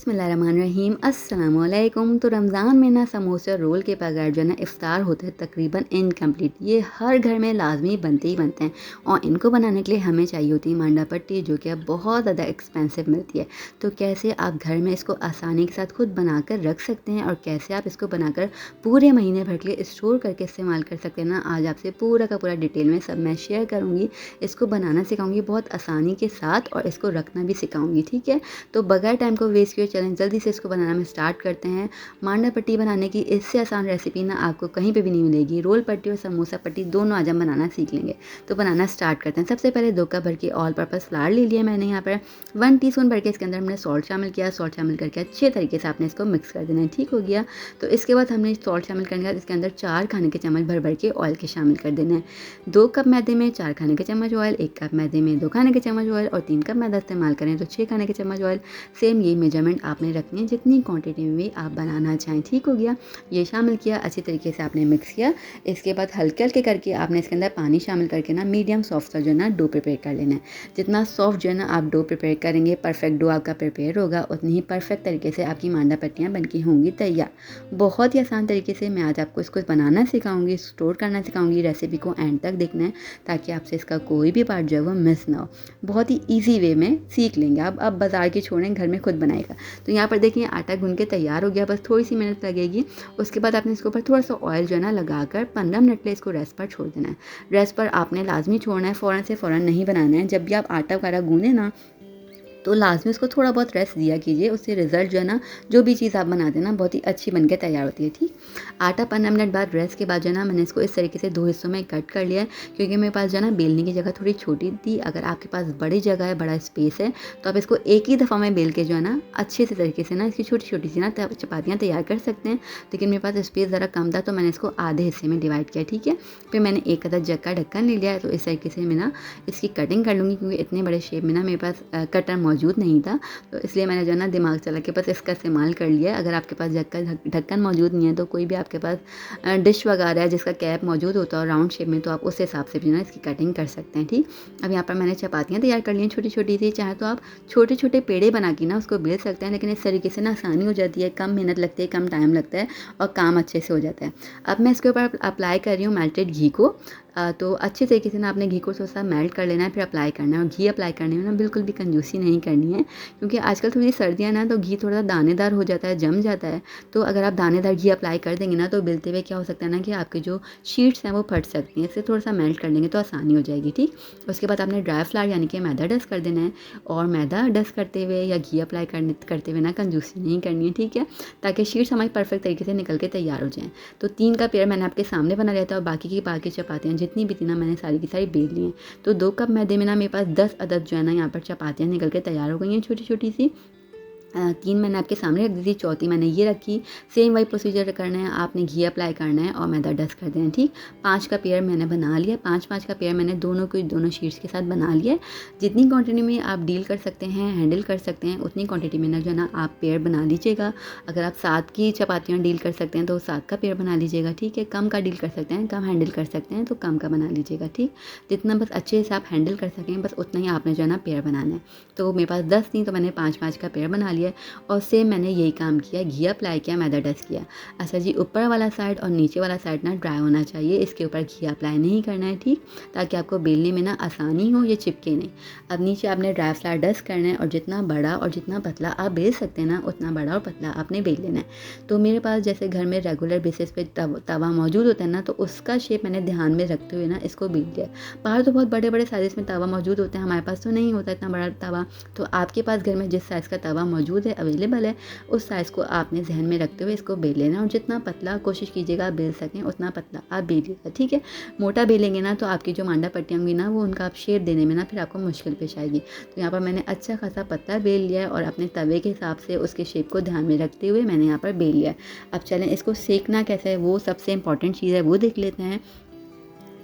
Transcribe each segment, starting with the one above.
बिस्मिल्लाहिर्रहमानिर्रहीम अस्सलामुअलैकुम। तो रमज़ान में ना समोसे और रोल के बगैर जो है ना इफ़्तार होता है तकरीबन इनकम्प्लीट। ये हर घर में लाजमी बनते ही बनते हैं और इनको बनाने के लिए हमें चाहिए होती है मांडा पट्टी, जो कि अब बहुत ज़्यादा एक्सपेंसिव मिलती है। तो कैसे आप घर में इसको आसानी के साथ खुद बनाकर रख सकते हैं और कैसे आप इसको बनाकर पूरे महीने भर के लिए स्टोर करके इस्तेमाल कर सकते हैं ना, आज आपसे पूरा का पूरा डिटेल में सब मैं शेयर करूँगी। इसको बनाना सिखाऊँगी बहुत आसानी के साथ और इसको रखना भी सिखाऊँगी, ठीक है। तो बगैर टाइम को वेस्ट किए चलें जल्दी से इसको बनाना में स्टार्ट करते हैं। मांडा पट्टी बनाने की इससे आसान रेसिपी ना आपको कहीं पे भी नहीं मिलेगी। रोल पट्टी और समोसा पट्टी दोनों आज हम बनाना सीख लेंगे। तो बनाना स्टार्ट करते हैं। सबसे पहले 2 कप भर के ऑल पर्पज़ फ्लावर ले लिया मैंने यहाँ पर। 1 टीस्पून भर के इसके अंदर हमने सॉल्ट शामिल किया। सॉल्ट शामिल करके अच्छे तरीके से आपने इसको मिक्स कर देना है, ठीक हो गया। तो इसके बाद हमने सॉल्ट शामिल करने के बाद इसके अंदर 4 खाने के चम्मच भर भर के ऑयल के शामिल कर देना है। 2 कप मैदे में 4 खाने के चम्मच ऑयल, 1 कप मैदे में 2 खाने के चम्मच ऑयल और 3 कप मैदा इस्तेमाल करें तो 6 खाने के चम्मच ऑयल। सेम ये मेजरमेंट आपने रखनी है जितनी क्वांटिटी में भी आप बनाना चाहें, ठीक हो गया। ये शामिल किया, अच्छी तरीके से आपने मिक्स किया। इसके बाद हल्के हल्के करके आपने इसके अंदर पानी शामिल करके ना मीडियम सॉफ्ट सा जो है ना डो प्रिपेयर कर लेना है। जितना सॉफ्ट जो है ना आप डो प्रिपेयर करेंगे, परफेक्ट डो आपका प्रिपेयर होगा, उतनी ही परफेक्ट तरीके से आपकी मांडा पट्टियाँ बनकी होंगी तैयार। बहुत ही आसान तरीके से मैं आज आपको इसको बनाना सिखाऊंगी, स्टोर करना सिखाऊंगी। रेसिपी को एंड तक देखना है ताकि आपसे इसका कोई भी पार्ट जो है वो मिस ना हो। बहुत ही ईजी वे में सीख लेंगे आप। अब बाजार की छोड़ें, घर में खुद बनाएगा। तो यहाँ पर देखिए आटा गूंद के तैयार हो गया, बस थोड़ी सी मेहनत लगेगी। उसके बाद आपने इसके ऊपर थोड़ा सा ऑयल जो है ना लगाकर 15 मिनट के लिए इसको रेस्ट पर छोड़ देना है। रेस्ट पर आपने लाजमी छोड़ना है, फ़ौरन से फ़ौरन नहीं बनाना है। जब भी आप आटा वगैरह गूंदें ना तो लाजमी उसको थोड़ा बहुत रेस्ट दिया कीजिए। उससे रिज़ल्ट जो है ना, जो भी चीज़ आप बनाते हैं ना, बहुत ही अच्छी बन के तैयार होती है, ठीक। आटा 15 मिनट बाद रेस्ट के बाद जो है ना मैंने इसको इस तरीके से 2 हिस्सों में कट कर लिया है, क्योंकि मेरे पास जो है ना बेलने की जगह थोड़ी छोटी थी। अगर आपके पास बड़ी जगह है, बड़ा स्पेस है, तो आप इसको एक ही दफ़ा में बेल के जो है ना अच्छे से तरीके से ना इसकी छोटी छोटी सी ना चपातियाँ तैयार कर सकते हैं। लेकिन मेरे पास स्पेस ज़रा कम था तो मैंने इसको आधे हिस्से में डिवाइड किया, ठीक है। फिर मैंने एक अदद जग का ढक्कन ले लिया है। तो इस तरीके से मैं ना इसकी कटिंग कर लूँगी, क्योंकि इतने बड़े शेप में ना मेरे पास कटर मौजूद नहीं था। तो इसलिए मैंने जो है ना दिमाग चला के बस इसका इस्तेमाल कर लिया। अगर आपके पास जग का ढक्कन मौजूद नहीं है तो कोई भी आपके पास डिश वगैरह है जिसका कैप मौजूद होता है राउंड शेप में, तो आप उस हिसाब से भी ना इसकी कटिंग कर सकते हैं, ठीक। अब यहाँ पर मैंने चपातियाँ तैयार कर ली हैं छोटी छोटी सी। चाहे तो आप छोटे छोटे पेड़े बना के ना उसको बेल सकते हैं, लेकिन इस तरीके से ना आसानी हो जाती है, कम मेहनत लगती है, कम टाइम लगता है और काम अच्छे से हो जाता है। अब मैं इसके ऊपर अप्लाई कर रही हूँ मेल्टेड घी को। तो अच्छे तरीके से ना आपने घी को थोड़ा सा मेल्ट कर लेना है, फिर अप्लाई करना है। और घी अप्लाई करने में ना बिल्कुल भी कंजूसी नहीं करनी है, क्योंकि आजकल थोड़ी सर्दियाँ ना तो घी थोड़ा सा दानेदार हो जाता है, जम जाता है। तो अगर आप दानेदार घी अप्लाई कर देंगे ना तो बेलते हुए क्या हो सकता है ना कि आपके जो शीट्स हैं वो फट सकती हैं। इससे थोड़ा सा मेल्ट कर लेंगे तो आसानी हो जाएगी, ठीक। उसके बाद आपने ड्राई फ्लावर यानी कि मैदा डस्ट कर देना है। और मैदा डस्ट करते हुए या घी अप्लाई करते हुए ना कंजूसी नहीं करनी है, ठीक है, ताकि शीट्स हमारी परफेक्ट तरीके से निकल के तैयार हो जाएँ। तो 3 का पेयर मैंने आपके सामने बना लिया था और बाकी चपातियाँ जितनी भी थी ना मैंने सारी की सारी बेल ली हैं। तो 2 कप मैदे में ना मेरे पास 10 अदद जो है ना यहाँ पर चपातियाँ निकल के तैयार हो गई हैं छोटी छोटी सी। 3 मैंने आपके सामने रख दी थी, चौथी मैंने ये रखी। सेम वही प्रोसीजर करना है, आपने घी अप्लाई करना है और मैदा डस्ट कर देना है, ठीक। 5 का पेयर मैंने बना लिया। 5 का पेयर मैंने दोनों शीट्स के साथ बना लिया। जितनी क्वांटिटी में आप डील कर सकते हैं, हैंडल कर सकते हैं, उतनी क्वांटिटी में ना जो है ना आप पेयर बना लीजिएगा। अगर आप 7 की चपातियाँ डील कर सकते हैं तो 7 का पेयर बना लीजिएगा, ठीक है। कम का डील कर सकते हैं, कम हैंडल कर सकते हैं तो कम का बना लीजिएगा, ठीक। जितना बस अच्छे से आप हैंडल कर सकें बस उतना ही आपने जो है ना पेयर बनाना है। तो मेरे पास 10 थी तो मैंने 5 का पेयर बना लिया। और सेम मैंने यही काम किया, घी अप्लाई किया, मैदा डस्ट किया। अच्छा जी, ऊपर वाला साइड और नीचे वाला साइड ना ड्राई होना चाहिए, इसके ऊपर घी अप्लाई नहीं करना है, ठीक, ताकि आपको बेलने में ना आसानी हो, ये चिपके नहीं। अब नीचे आपने ड्राई फ्लावर डस्ट करना है और जितना बड़ा और जितना पतला आप बेल सकते हैं ना उतना बड़ा और पतला आपने बेल लेना है। तो मेरे पास जैसे घर में रेगुलर बेसिस पे तवा मौजूद होता है ना, तो उसका शेप मैंने ध्यान में रखते हुए ना इसको बेल लिया। बाहर तो बहुत बड़े बड़े साइज़ में तवा मौजूद होते हैं, हमारे पास तो नहीं होता इतना बड़ा तवा। तो आपके पास घर में जिस साइज़ का तवा मौजूद है, अवेलेबल है, उस साइज़ को आपने जहन में रखते हुए इसको बेल लेना। और जितना पतला कोशिश कीजिएगा आप बेल सकें उतना पतला आप बेलिएगा, ठीक है। मोटा बेलेंगे ना तो आपकी जो मांडा पट्टियाँ होंगी ना वो उनका आप शेप देने में ना फिर आपको मुश्किल पेश आएगी। तो यहाँ पर मैंने अच्छा खासा पतला बेल लिया है और अपने तवे के हिसाब से उसके शेप को ध्यान में रखते हुए मैंने यहाँ पर बेल लिया है। अब चलें इसको सेकना कैसे है, वो सबसे इंपॉर्टेंट चीज़ है, वो देख लेते हैं।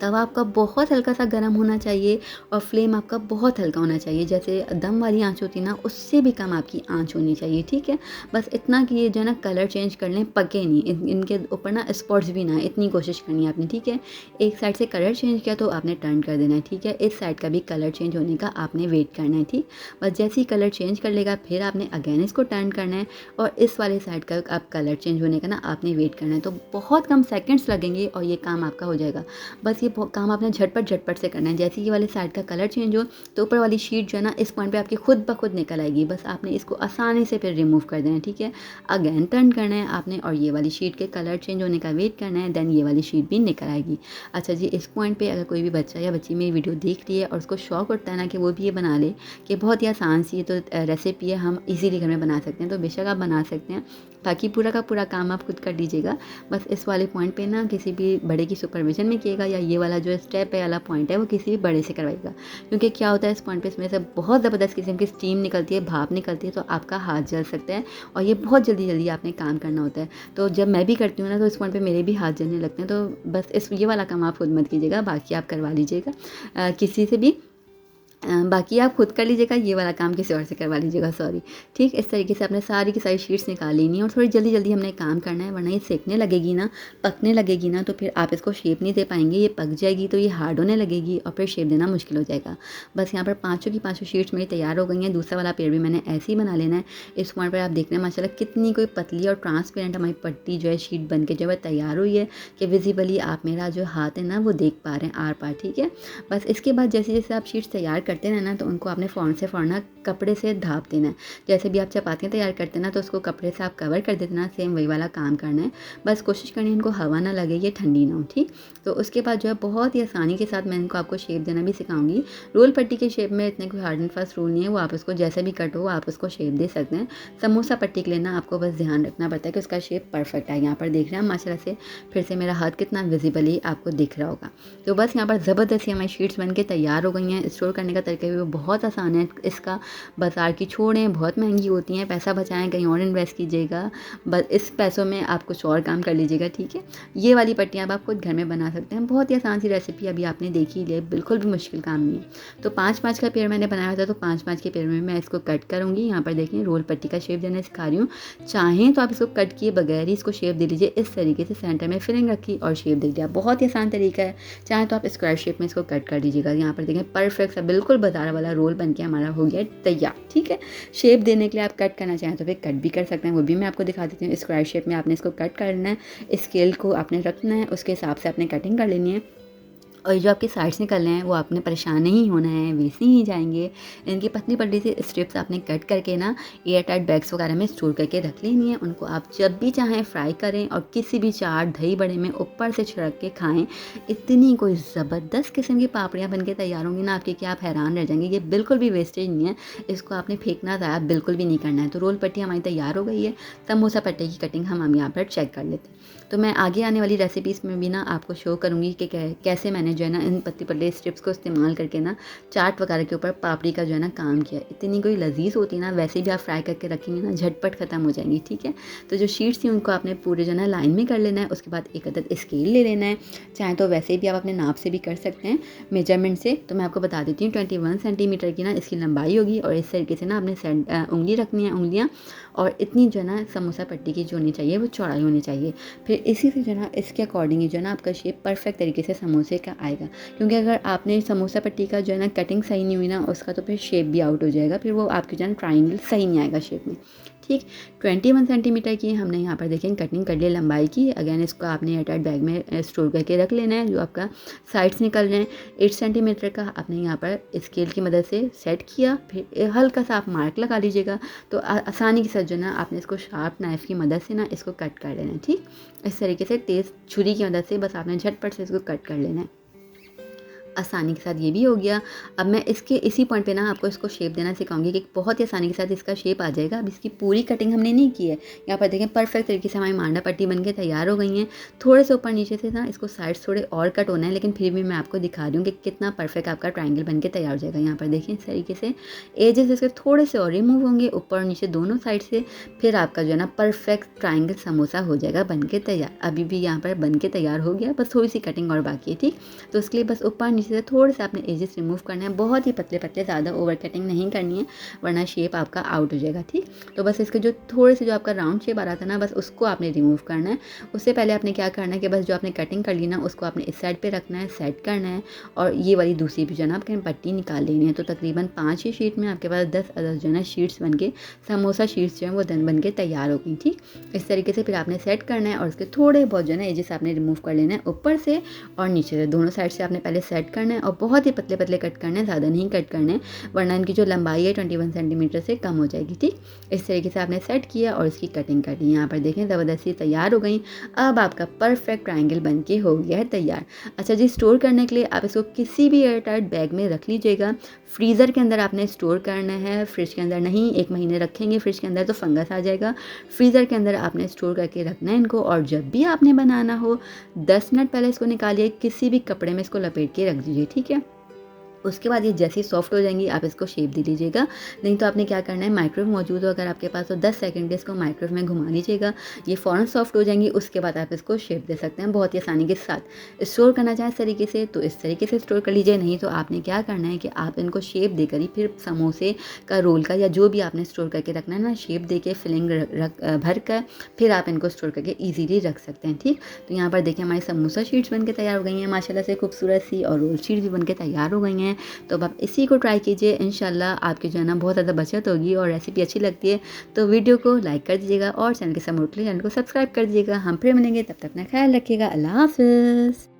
तवा आपका बहुत हल्का सा गर्म होना चाहिए और फ्लेम आपका बहुत हल्का होना चाहिए। जैसे दम वाली आँच होती है ना, उससे भी कम आपकी आँच होनी चाहिए, ठीक है। बस इतना कि ये जो है ना कलर चेंज कर लें, पके नहीं, इनके ऊपर ना स्पॉट्स भी ना आए, इतनी कोशिश करनी है आपने, ठीक है। एक साइड से कलर चेंज किया तो आपने टर्न कर देना है, ठीक है। इस साइड का भी कलर चेंज होने का आपने वेट करना है, ठीक। बस जैसे ही कलर चेंज कर लेगा फिर आपने अगेन इसको टर्न करना है और इस वाले साइड का आप कलर चेंज होने का ना आपने वेट करना है। तो बहुत कम सेकंड्स लगेंगे और ये काम आपका हो जाएगा। बस ये काम आपने झटपट झटपट से करना है। जैसे ही ये वाले साइड का कलर चेंज हो तो ऊपर वाली शीट जो है ना इस पॉइंट पे आपकी खुद ब खुद निकल आएगी। बस आपने इसको आसानी से फिर रिमूव कर देना है, ठीक है। अगेन टर्न करना है आपने और ये वाली शीट के कलर चेंज होने का वेट करना है, देन ये वाली शीट भी निकल आएगी। अच्छा जी, इस पॉइंट पे अगर कोई भी बच्चा या बच्ची मेरी वीडियो देख रही है और उसको शौक होता है ना कि वो भी ये बना ले, कि बहुत ही आसान सी ये तो रेसिपी है, हम इजीली घर में बना सकते हैं, तो बेशक आप बना सकते हैं। बाकी पूरा का पूरा काम आप खुद कर लीजिएगा। बस इस वाले पॉइंट पे ना किसी भी बड़े की सुपरविजन में किएगा, या ये वाला जो स्टेप है वाला पॉइंट है वो किसी भी बड़े से करवाइएगा। क्योंकि क्या होता है इस पॉइंट पे, इसमें से बहुत ज़बरदस्त किस्म की स्टीम निकलती है, भाप निकलती है, तो आपका हाथ जल सकता है और ये बहुत जल्दी जल्दी आपने काम करना होता है। तो जब मैं भी करती हूँ ना तो इस पॉइंट पे मेरे भी हाथ जलने लगते हैं। तो बस ये वाला काम आप खुद मत कीजिएगा, बाकी आप करवा लीजिएगा किसी से भी। बाकी आप खुद कर लीजिएगा, ये वाला काम किसी और से करवा लीजिएगा, सॉरी, ठीक। इस तरीके से आपने सारी की सारी शीट्स निकाल लेनी है और थोड़ी जल्दी जल्दी हमने काम करना है, वरना ये सेकने लगेगी ना, पकने लगेगी ना, तो फिर आप इसको शेप नहीं दे पाएंगे। ये पक जाएगी तो ये हार्ड होने लगेगी और फिर शेप देना मुश्किल हो जाएगा। बस यहाँ पर पाँचों की पाँचों शीट्स मेरी तैयार हो गई हैं। दूसरा वाला पेड़ भी मैंने ऐसे ही बना लेना है। इस पॉइंट पर आप देख रहे हैं माशाल्लाह कितनी कोई पतली और ट्रांसपेरेंट हमारी पट्टी जो है शीट बन के जो है तैयार हुई है, कि विजिबली आप मेरा जो हाथ है ना वो देख पा रहे हैं आर पार, ठीक है। बस इसके बाद जैसे जैसे आप शीट्स तैयार करते हैं ना, तो उनको आपने फ़ौरन से फ़ौरन कपड़े से ढाँप देना है। जैसे भी आप चपातियाँ तैयार करते हैं ना, तो उसको कपड़े से आप कवर कर देते ना, सेम वही वाला काम करना है। बस कोशिश करनी है इनको हवा ना लगे, ये ठंडी ना हो, ठीक। तो उसके बाद जो है बहुत ही आसानी के साथ मैं इनको आपको शेप देना भी सिखाऊंगी। रोल पट्टी के शेप में इतने कोई हार्ड एंड फास्ट रूल नहीं है, वो आप उसको जैसे भी कट हो आप उसको शेप दे सकते हैं। समोसा पट्टी के लिए ना आपको बस ध्यान रखना पड़ता है कि उसका शेप परफेक्ट है। यहाँ पर देख रहे हैं माशाल्लाह से फिर से मेरा हाथ कितना विजिबली आपको दिख रहा होगा। तो बस यहाँ पर ज़बरदस्त हमारी शीट्स बन के तैयार हो गई हैं। स्टोर करने का तरीका भी बहुत आसान है इसका। बाज़ार की छोड़ें, बहुत महंगी होती हैं, पैसा बचाएं, कहीं और इन्वेस्ट कीजिएगा। बस इस पैसों में आप कुछ और काम कर लीजिएगा, ठीक है। ये वाली पट्टियाँ आप खुद घर में बना सकते हैं। बहुत ही आसान सी रेसिपी अभी आपने देखी ले, बिल्कुल भी मुश्किल काम नहीं है। तो 5-5 का पेड़ मैंने बनाया था, तो 5-5 के पेड़ में मैं इसको कट करूँगी। यहाँ पर देखिए रोल पट्टी का शेप देना सिखा रही हूँ। चाहें तो आप इसको कट किए बगैर ही इसको शेप दे लीजिए। इस तरीके से सेंटर में फिलिंग रखी और शेप दे दिया, बहुत ही आसान तरीका है। चाहे तो आप स्क्वायर शेप में इसको कट कर दीजिएगा। यहाँ पर देखें परफेक्ट सा बिल्कुल बाजार वाला रोल बन के हमारा हो गया तैयार, ठीक है। शेप देने के लिए आप कट करना चाहें तो फिर कट भी कर सकते हैं, वो भी मैं आपको दिखा देती हूँ। स्क्वायर शेप में आपने इसको कट करना है, स्केल को आपने रखना है, उसके हिसाब से आपने कटिंग कर लेनी है। और जो आपके साइड्स निकल रहे हैं वो आपने परेशान नहीं होना है, वैसे ही जाएंगे। इनकी पतली पतली से स्ट्रिप्स आपने कट करके ना एयर टाइट बैग्स वगैरह में स्टोर करके रख लेनी है। उनको आप जब भी चाहें फ्राई करें और किसी भी चाट दही बड़े में ऊपर से छिड़क के खाएं। इतनी कोई ज़बरदस्त किस्म की पापड़ियाँ बन के तैयार होंगी ना आपकी कि आप हैरान रह जाएंगे। ये बिल्कुल भी वेस्टेज नहीं है, इसको आपने फेंकना ज़ाया बिल्कुल भी नहीं करना है। तो रोल पट्टी हमारी तैयार हो गई है। समोसा पट्टी की कटिंग हम यहाँ पर चेक कर लेते हैं। तो मैं आगे आने वाली रेसिपीज़ में भी ना आपको शो करूँगी कि कैसे मैंने जो है ना इन पतली पतली स्ट्रिप्स को इस्तेमाल करके ना चाट वगैरह के ऊपर पापड़ी का जो है ना काम किया। इतनी कोई लजीज होती है ना, वैसे भी आप फ्राई करके रखेंगे ना झटपट ख़त्म हो जाएंगी, ठीक है। तो जो शीट्स थी उनको आपने पूरे जो है ना लाइन में कर लेना है। उसके बाद एक अदद स्केल ले लेना है। चाहे तो वैसे भी आप अपने नाप से भी कर सकते हैं, मेजरमेंट से। तो मैं आपको बता देती हूँ 21 सेंटीमीटर की ना इसकी लंबाई होगी और इस तरीके से ना आपने उंगली रखनी है, उंगलियाँ, और इतनी जो है ना समोसा पट्टी की जो होनी चाहिए वो चौड़ाई होनी चाहिए। फिर इसी से जो है ना इसके अकॉर्डिंग जो है ना आपका शेप परफेक्ट तरीके से समोसे का आएगा। क्योंकि अगर आपने समोसा पट्टी का जो है ना कटिंग सही नहीं हुई ना उसका, तो फिर शेप भी आउट हो जाएगा, फिर वो आपकी जो है ट्राइंगल सही नहीं आएगा शेप में, ठीक। 21 सेंटीमीटर की हमने यहाँ पर देखें कटिंग कर ली लंबाई की। अगेन इसको आपने एयरटाइट बैग में स्टोर करके रख लेना है। जो आपका साइड्स निकल रहे हैं 8 सेंटीमीटर का आपने यहाँ पर स्केल की मदद से सेट किया। फिर हल्का सा आप मार्क लगा लीजिएगा। तो आसानी के साथ जो ना आपने इसको शार्प नाइफ़ की मदद से ना इसको कट कर लेना है, ठीक। इस तरीके से तेज़ छुरी की मदद से बस आपने झटपट से इसको कट कर लेना है। आसानी के साथ ये भी हो गया। अब मैं इसके इसी पॉइंट पे ना आपको इसको शेप देना सिखाऊँगी कि बहुत ही आसानी के साथ इसका शेप आ जाएगा। अब इसकी पूरी कटिंग हमने नहीं की है। यहाँ पर देखें परफेक्ट तरीके से हमारी मांडा पट्टी बन के तैयार हो गई हैं। थोड़े से ऊपर नीचे से ना इसको साइड्स थोड़े और कट होना है, लेकिन फिर भी मैं आपको दिखा रही हूँ कि कितना परफेक्ट आपका ट्रायंगल बन के तैयार हो जाएगा। यहाँ पर देखिए इस तरीके से एजेस इसके थोड़े से और रिमूव होंगे ऊपर और नीचे दोनों साइड से, फिर आपका जो है ना परफेक्ट ट्रायंगल समोसा हो जाएगा बन के तैयार। अभी भी यहाँ पर बन के तैयार हो गया, बस थोड़ी सी कटिंग और बाकी है, ठीक। तो उसके लिए बस ऊपर नीचे से थोड़े से आपने एजेस रिमूव करना है, बहुत ही पतले पतले, ज़्यादा ओवर कटिंग नहीं करनी है वरना शेप आपका आउट हो जाएगा, ठीक। तो बस इसके जो थोड़े से जो आपका राउंड शेप आ रहा था ना, बस उसको आपने रिमूव करना है। उससे पहले आपने क्या करना है कि बस जो आपने कटिंग कर ली ना उसको आपने इस साइड पे रखना है, सेट करना है, और ये वाली दूसरी भी जो है ना आपके पट्टी निकाल लेनी है। तो तकरीबन 5 ही शीट में आपके पास 10 जो है ना शीट्स बन के समोसा शीट्स जो है वो बन के तैयार हो गई, ठीक। इस तरीके से फिर आपने सेट करना है और उसके थोड़े बहुत जो है ना एजेस आपने रिमूव कर लेना है ऊपर से और नीचे से, दोनों साइड से आपने पहले सेट करना है और बहुत ही पतले पतले कट करने हैं, ज़्यादा नहीं कट करने, वरना इनकी जो लंबाई है 21 सेंटीमीटर से कम हो जाएगी, ठीक। इस तरीके से आपने सेट किया और इसकी कटिंग कर ली। यहाँ पर देखें ज़बरदस्ती तैयार हो गई। अब आपका परफेक्ट ट्रायंगल बन के हो गया है तैयार। अच्छा जी, स्टोर करने के लिए आप इसको किसी भी एयर टाइट बैग में रख लीजिएगा। फ्रीज़र के अंदर आपने स्टोर करना है, फ्रिज के अंदर नहीं। 1 महीने रखेंगे फ्रिज के अंदर तो फंगस आ जाएगा। फ्रीज़र के अंदर आपने स्टोर करके रखना है इनको, और जब भी आपने बनाना हो 10 मिनट पहले इसको निकालिए, किसी भी कपड़े में इसको लपेट के रख दीजिए, ठीक है। उसके बाद ये जैसे ही सॉफ्ट हो जाएंगी आप इसको शेप दे लीजिएगा। नहीं तो आपने क्या करना है, माइक्रोवेव मौजूद हो अगर आपके पास तो 10 सेकंड के इसको माइक्रोवेव में घुमा लीजिएगा। ये फ़ौरन सॉफ्ट हो जाएंगी, उसके बाद आप इसको शेप दे सकते हैं बहुत ही आसानी के साथ। स्टोर करना चाहें इस तरीके से तो इस तरीके से स्टोर कर लीजिए, नहीं तो आपने क्या करना है कि आप इनको शेप देकर ही फिर समोसे का रोल का या जो भी आपने स्टोर करके रखना है ना, शेप दे के फिलिंग भर कर फिर आप इनको स्टोर करके ईजिली रख सकते हैं, ठीक। तो यहाँ पर देखिए हमारी समोसा शीट्स बन के तैयार हो गई हैं माशाल्लाह से खूबसूरत सी, और रोल शीट भी बन के तैयार हो गई हैं। तो अब आप इसी को ट्राई कीजिए, इंशाल्लाह आपकी जो है ना बहुत ज़्यादा बचत होगी, और रेसिपी अच्छी लगती है तो वीडियो को लाइक कर दीजिएगा और चैनल के सपोर्ट के लिए चैनल को सब्सक्राइब कर दीजिएगा। हम फिर मिलेंगे, तब तक अपना ख्याल रखिएगा। अल्लाह हाफ़िज़।